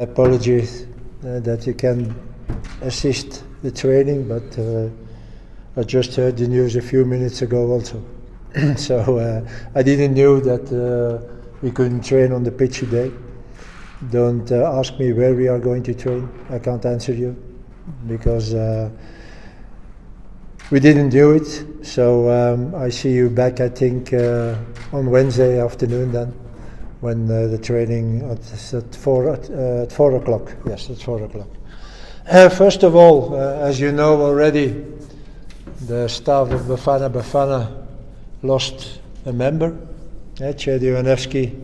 Apologies that you can assist the training, but I just heard the news a few minutes ago also. So I didn't know that we couldn't train on the pitch today. Don't ask me where we are going to train. I can't answer you because we didn't do it. So I see you back, I think, on Wednesday afternoon then, when the training at 4 o'clock. Yes, at 4 o'clock. First of all, as you know already, the staff of Bafana Bafana lost a member. Cedomir Janesvki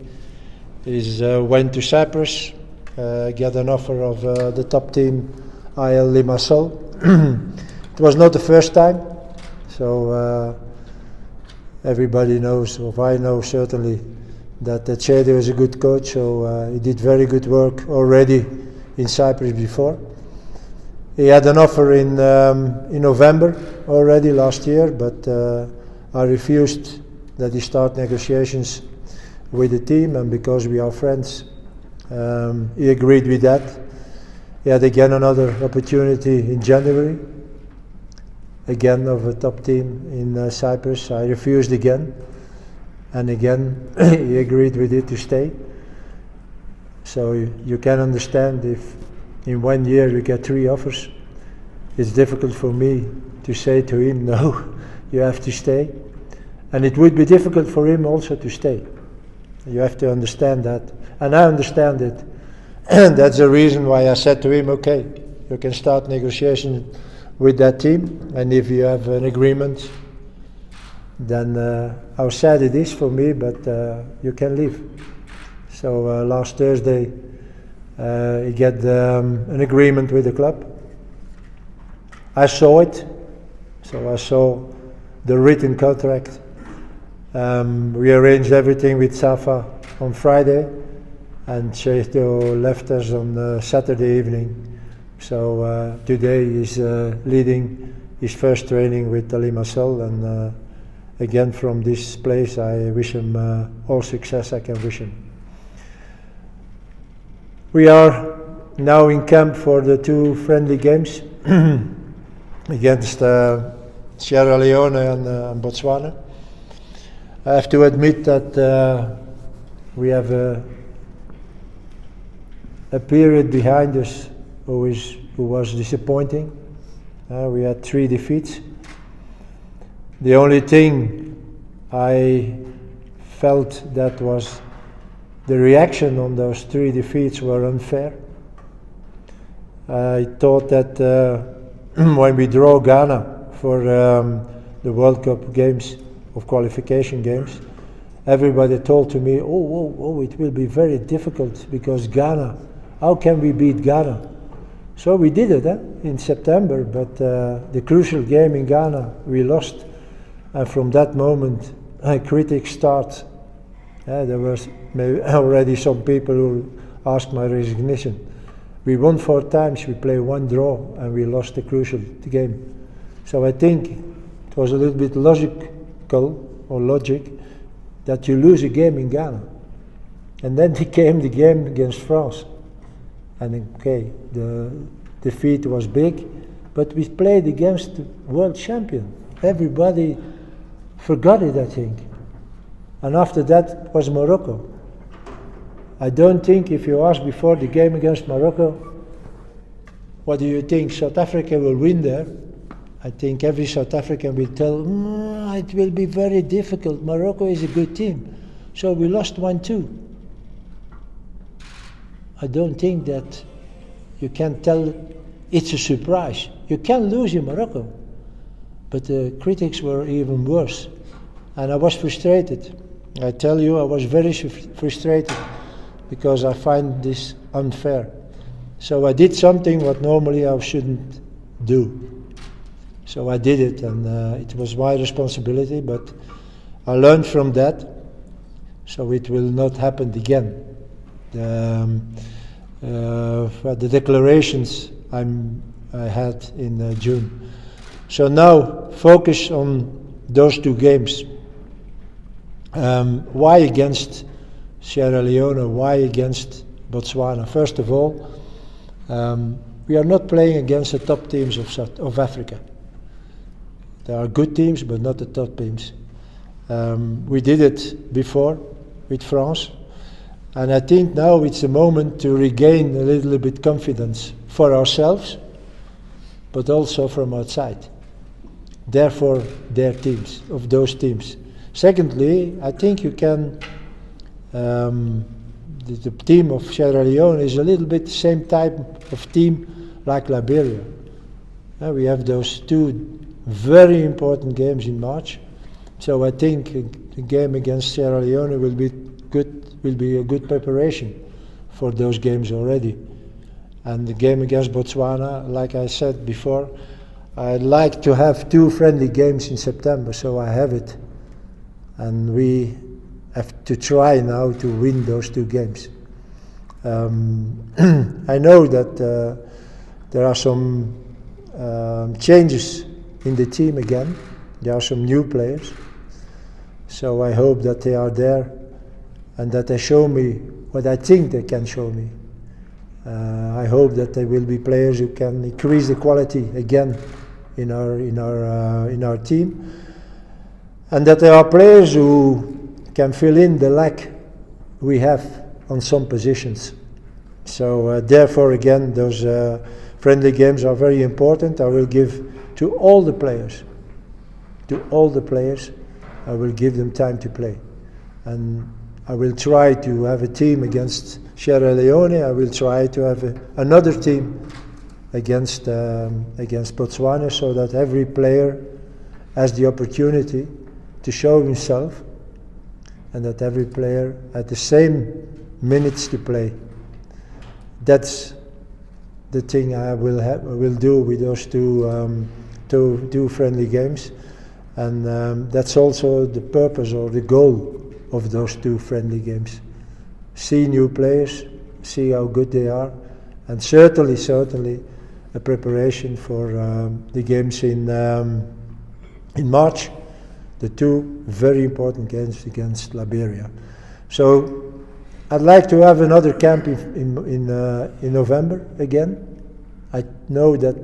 went to Cyprus, got an offer of the top team AL Limassol. It was not the first time, so everybody knows, or I know certainly, that Cedo is a good coach, so he did very good work already in Cyprus before. He had an offer in November already last year, but I refused that he start negotiations with the team, and because we are friends, he agreed with that. He had again another opportunity in January, again of a top team in Cyprus. I refused again. And again, he agreed with it to stay. So you can understand if in 1 year you get 3 offers, it's difficult for me to say to him, no, you have to stay. And it would be difficult for him also to stay. You have to understand that. And I understand it. And that's the reason why I said to him, okay, you can start negotiations with that team. And if you have an agreement, then how sad it is for me, but you can leave. So last Thursday he got an agreement with the club. I saw it, so I saw the written contract. We arranged everything with Safa on Friday, and Cedo left us on Saturday evening. So today he's leading his first training with Limassol, and again, from this place, I wish him all success I can wish him. We are now in camp for the 2 friendly games against Sierra Leone and Botswana. I have to admit that we have a period behind us who was disappointing. We had 3 defeats. The only thing I felt that was the reaction on those 3 defeats were unfair. I thought that when we draw Ghana for the World Cup games, of qualification games, everybody told to me, oh, it will be very difficult because Ghana, how can we beat Ghana? So we did it in September, but the crucial game in Ghana, we lost. And from that moment, critics start. There was already some people who asked my resignation. We won 4 times, we played 1 draw, and we lost the crucial game. So I think it was a little bit logic that you lose a game in Ghana. And then came the game against France. And okay, the defeat was big, but we played against the world champion. Everybody forgot it, I think. And after that was Morocco. I don't think, if you ask before the game against Morocco, what do you think, South Africa will win there? I think every South African will tell, it will be very difficult. Morocco is a good team. So we lost 1-2. I don't think that you can tell it's a surprise. You can lose in Morocco. But the critics were even worse. And I was frustrated. I tell you, I was very frustrated because I find this unfair. So I did something what normally I shouldn't do. So I did it, and it was my responsibility, but I learned from that, so it will not happen again. The declarations I had in June. So now, focus on those 2 games. Why against Sierra Leone? Why against Botswana. First of all, we are not playing against the top teams of Africa. There are good teams, but not the top teams. We did it before with France, and I think now it's a moment to regain a little bit confidence for ourselves, but also from outside. Therefore, their teams, of those teams. Secondly, I think you can. The team of Sierra Leone is a little bit the same type of team like Liberia. We have those two very important games in March, so I think the game against Sierra Leone will be good. Will be a good preparation for those games already. And the game against Botswana, like I said before, I'd like to have 2 friendly games in September, so I have it, and we have to try now to win those 2 games. I know that there are some changes in the team again. There are some new players, so I hope that they are there and that they show me what I think they can show me. I hope that they will be players who can increase the quality again in our team, and that there are players who can fill in the lack we have on some positions. So therefore, again, those friendly games are very important. I will give to all the players, I will give them time to play, and I will try to have a team against Sierra Leone. I will try to have another team against Botswana, so that every player has the opportunity to show himself, and that every player had the same minutes to play. That's the thing I will do with those two friendly games, and that's also the purpose or the goal of those 2 friendly games. See new players, see how good they are, and certainly a preparation for the games in March, the 2 very important games against Liberia. So I'd like to have another camp in November again. I know that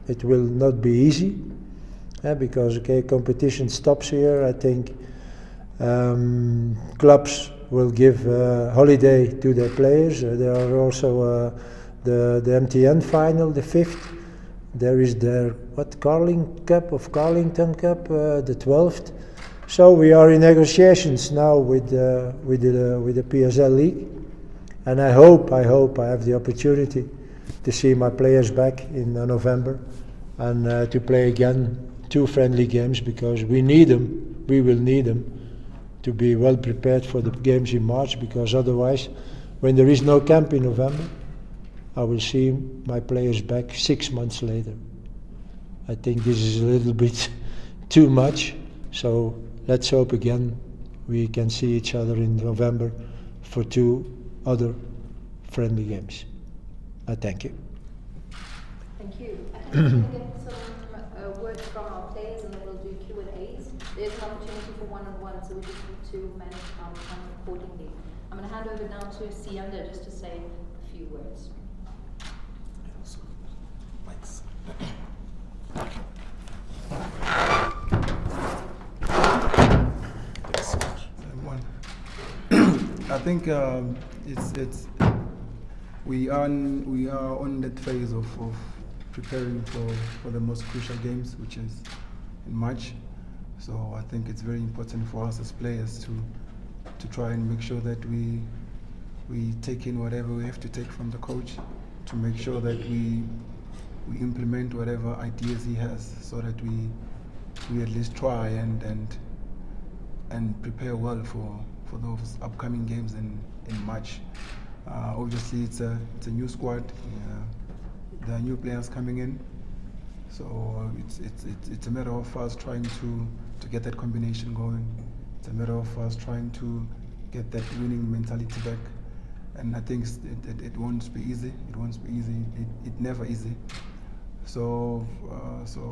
it will not be easy, because competition stops here. I think clubs will give holiday to their players. There are also the MTN final, the 5th. There is their Carlington Cup, the 12th. So we are in negotiations now with the PSL League, and I hope I have the opportunity to see my players back in November, and to play again 2 friendly games, because we need them. We will need them to be well prepared for the games in March, because otherwise, when there is no camp in November, I will see my players back 6 months later. I think this is a little bit too much, so let's hope again we can see each other in November for 2 other friendly games. I thank you. Thank you. I think we're going to get some words from our players, and then we'll do Q&As. There's an opportunity for one-on-one, so we just need to manage our time accordingly. I'm going to hand over now to Sianda just to say a few words. I think we are on that phase of preparing for the most crucial games, which is in March. So I think it's very important for us as players to try and make sure that we take in whatever we have to take from the coach, to make sure that we implement whatever ideas he has, so that we at least try and prepare well for those upcoming games in March. Obviously, it's a new squad. There are new players coming in, so it's a matter of us trying to get that combination going. It's a matter of us trying to get that winning mentality back. And I think it won't be easy. It won't be easy. It never easy. So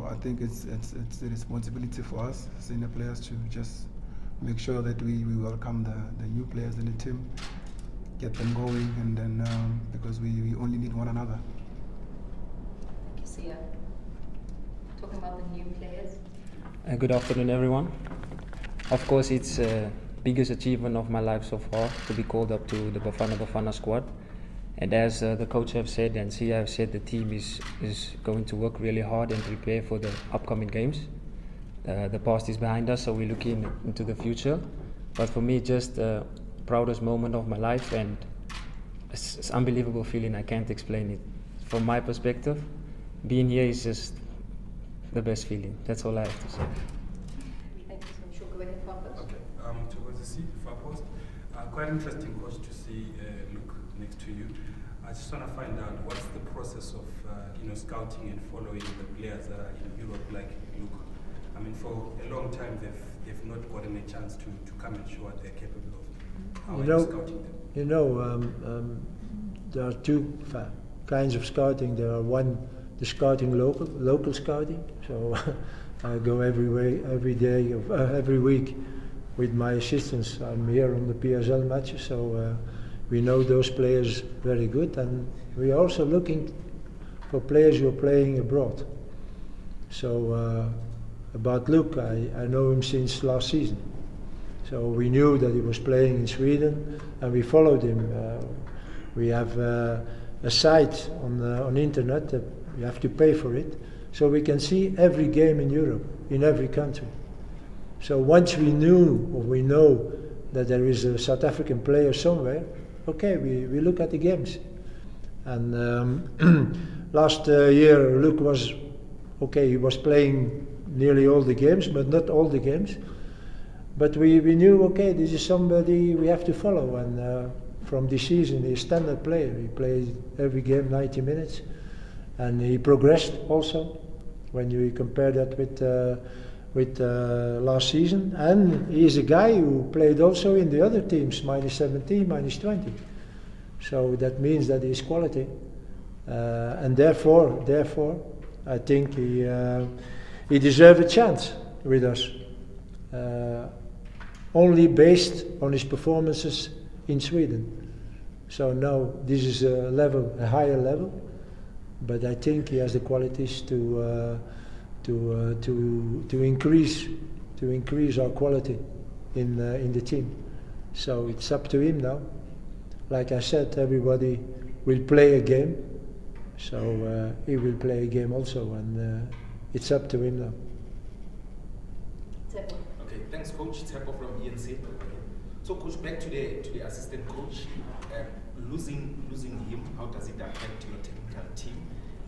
I think it's a responsibility for us, senior players, to just make sure that we welcome the new players in the team, get them going, and then because we only need one another. Thank you, Sia. Talking about the new players. Good afternoon, everyone. Of course, it's biggest achievement of my life so far to be called up to the Bafana Bafana squad. And as the coach have said and Sia have said, the team is going to work really hard and prepare for the upcoming games. The past is behind us, so we're looking into the future. But for me, just the proudest moment of my life, and it's unbelievable feeling. I can't explain it. From my perspective, being here is just the best feeling. That's all I have to say. Thank you so much. Sure, go ahead, Papa. Okay, towards the seat, far post. Quite interesting, coach, to see Luke next to you. I just want to find out what's the process of scouting and following the players that are in Europe like Luke. I mean, for a long time they've not gotten a chance to come and show what they're capable of. How are you scouting them? There are two kinds of scouting. There are the scouting local scouting. So I go every day of every week with my assistants. I'm here on the PSL matches, so we know those players very good, and we are also looking for players who are playing abroad. So about Luke, I know him since last season. So we knew that he was playing in Sweden, and we followed him. We have a site on the internet that you have to pay for it, so we can see every game in Europe, in every country. So once we know that there is a South African player somewhere, okay, we look at the games. And last year, Luke was okay. He was playing nearly all the games, but not all the games. But we knew, okay, this is somebody we have to follow. And from this season, he's a standard player. He played every game 90 minutes, and he progressed also when you compare that with last season. And he's a guy who played also in the other teams, -17, -20. So that means that he's quality, and therefore, I think he deserves a chance with us. Only based on his performances in Sweden. So now this is a higher level, but I think he has the qualities to increase our quality in the team. So it's up to him now. Like I said, everybody will play a game, so he will play a game also, and it's up to him now. Themba. Okay, thanks, Coach. Themba from ENC. So, Coach, back to the assistant coach. Losing him, how does it affect your technical team?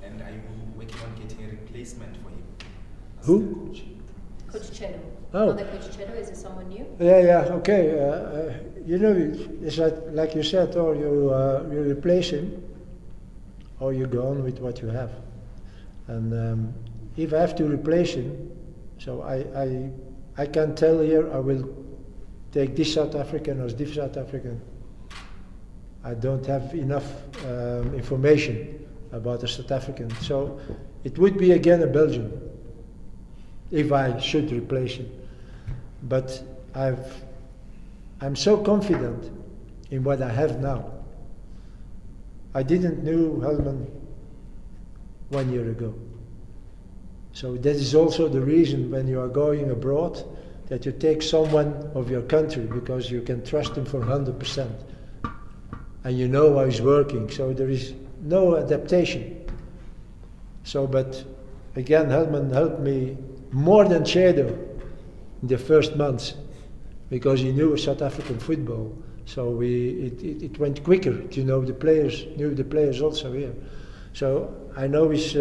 And are you working on getting a replacement for him? Who? Coach. Coach Chedo. Oh. Another Coach Chedo, is it someone new? Yeah, okay. It's like you said, or you replace him, or you go on with what you have. And if I have to replace him, so I can tell here I will take this South African or this South African. I don't have enough information about the South African, so it would be again a Belgian if I should replace him. But I'm so confident in what I have now. I didn't know Helman 1 year ago. So that is also the reason when you are going abroad that you take someone of your country, because you can trust him for 100%. And you know how he's working, so there is no adaptation. So, but again, Helman helped me more than Chedo in the first months, because he knew South African football. So it went quicker to know the players, knew the players also here. So I know his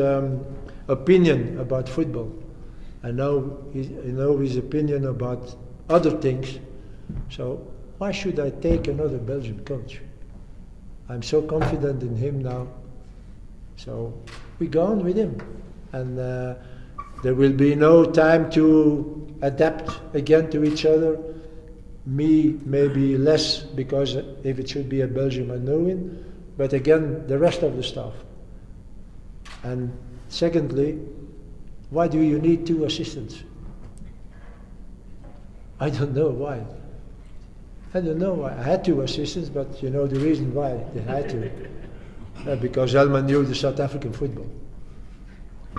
opinion about football. I know his opinion about other things. So why should I take another Belgian coach? I'm so confident in him now. So we go on with him. And there will be no time to adapt again to each other. Me maybe less, because if it should be a Belgium I know him, but again the rest of the staff. And secondly, why do you need 2 assistants? I don't know why. I don't know. I had 2 assistants, but you know the reason why they had to. Because Helman knew the South African football.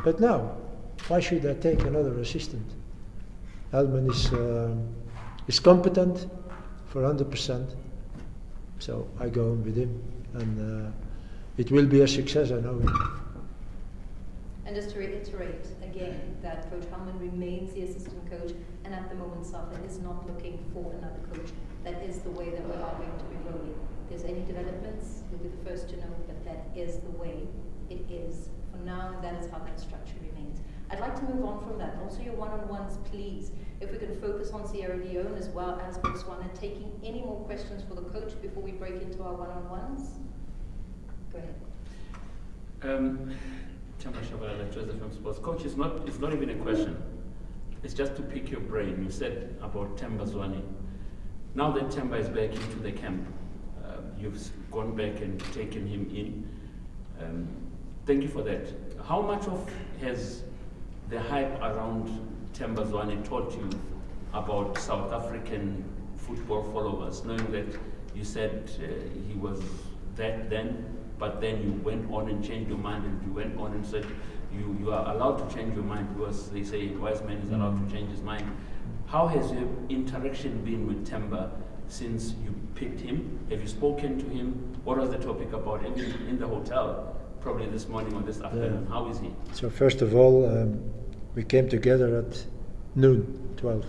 But now, why should I take another assistant? Helman is competent for 100%. So I go on with him, and it will be a success, I know it. And just to reiterate again that Coach Helman remains the assistant coach, and at the moment Southern is not looking for another coach. That is the way that we are going to be rolling. If there's any developments, you'll be the first to know, but that is the way it is. For now, that is how that structure remains. I'd like to move on from that. Also your one-on-ones, please. If we can focus on Sierra Leone as well as Botswana, taking any more questions for the coach before we break into our one-on-ones. Go ahead. Themba Zwane, Joseph from Sports. Coach, it's not even a question. It's just to pick your brain. You said about Themba Zwane. Now that Themba is back into the camp, you've gone back and taken him in. Thank you for that. How much of has the hype around Themba Zwane taught you about South African football followers, knowing that you said he was that then, but then you went on and changed your mind, and you went on and said you are allowed to change your mind, because they say a wise man is allowed to change his mind. How has your interaction been with Themba since you picked him? Have you spoken to him? What was the topic about? Even in the hotel, probably this morning or this afternoon. How is he? So first of all, we came together at noon, 12.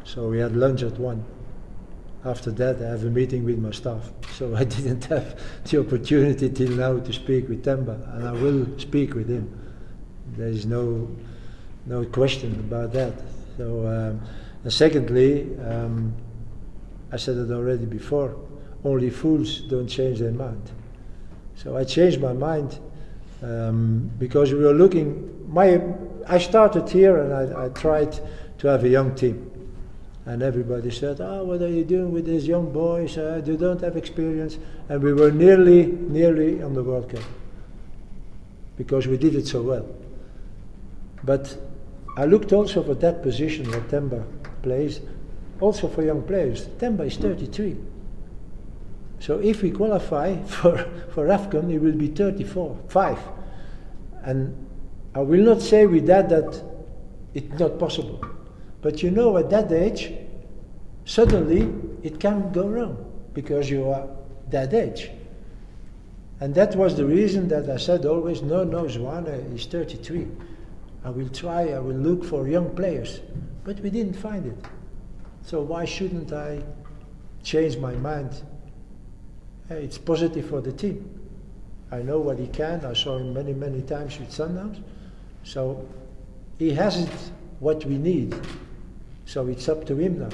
So we had lunch at 1. After that, I have a meeting with my staff. So I didn't have the opportunity till now to speak with Themba, and I will speak with him. There is no question about that. So, and secondly, I said it already before, only fools don't change their mind. So I changed my mind because we were looking, I started here and I tried to have a young team. And everybody said, oh, what are you doing with these young boys? They don't have experience. And we were nearly on the World Cup because we did it so well. But I looked also for that position where Themba plays, also for young players. Themba is 33. So if we qualify for AFCON, he will be 5. And I will not say with that it's not possible. But you know, at that age, suddenly it can go wrong because you are that age. And that was the reason that I said always, no, Zwane is 33. I will look for young players. But we didn't find it. So why shouldn't I change my mind? It's positive for the team. I know what he can. I saw him many times with Sundowns. So he hasn't what we need. So it's up to him now.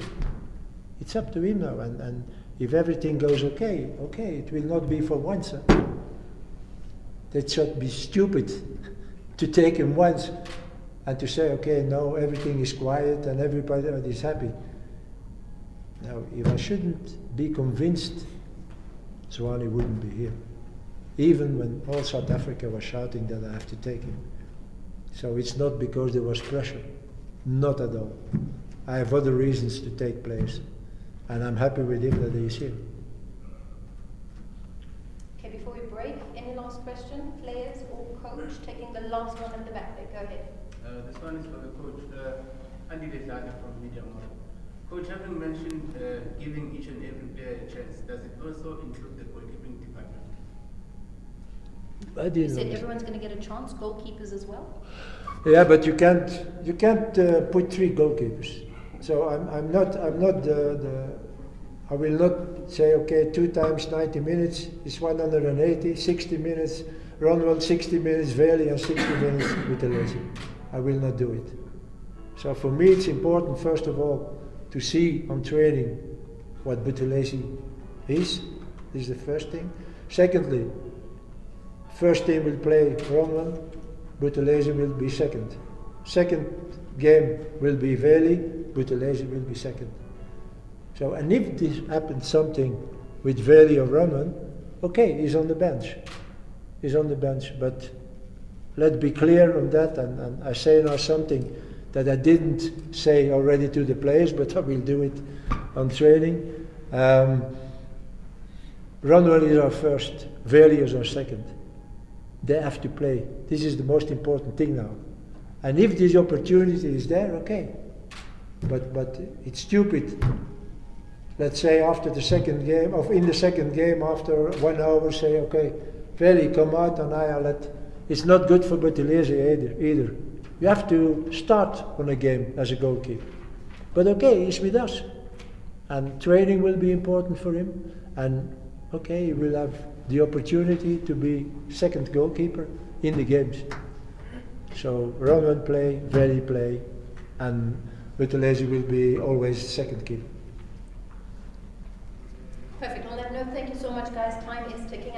It's up to him now. And if everything goes okay, it will not be for once. That should be stupid to take him once and to say, okay, now everything is quiet and everybody is happy. Now, if I shouldn't be convinced, Zwane wouldn't be here. Even when all South Africa was shouting that I have to take him. So it's not because there was pressure. Not at all. I have other reasons to take players. And I'm happy with him that he is here. Okay, before we break, any last question? Players or coach? Taking the last one at the back there. Go ahead. This one is for the coach. Andy Leslana from Media Model. Coach, having mentioned giving each and every player a chance, does it also include the goalkeeping department? I didn't You said know. everyone's going to get a chance, goalkeepers as well? Yeah, but you can't put 3 goalkeepers. So I'm not I will not say, okay, 2 times 90 minutes is 180, 60 minutes, Ronald 60 minutes, Veli and 60 minutes Buthelezi. I will not do it. So for me it's important, first of all, to see on training what Buthelezi is. This is the first thing. Secondly, first team will play Ronald, Buthelezi will be second. Second game will be Veli, Buthelezi will be second. So, and if this happens something with Veli or Roman, okay, he's on the bench. He's on the bench, but let's be clear on that, and I say now something that I didn't say already to the players, but I will do it on training. Ronwell is our first, Veli is our second. They have to play. This is the most important thing now. And if this opportunity is there, okay. But it's stupid. Let's say after the second game, or in the second game, after 1 hour, say, okay, Veli, come out and I'll let. It's not good for Buthelezi either. You have to start on a game as a goalkeeper. But okay, he's with us. And training will be important for him. And okay, he will have the opportunity to be second goalkeeper in the games. So Ronwell play, Veli play, and Buthelezi will be always second keeper. Perfect. On that note, thank you so much, guys. Time is ticking.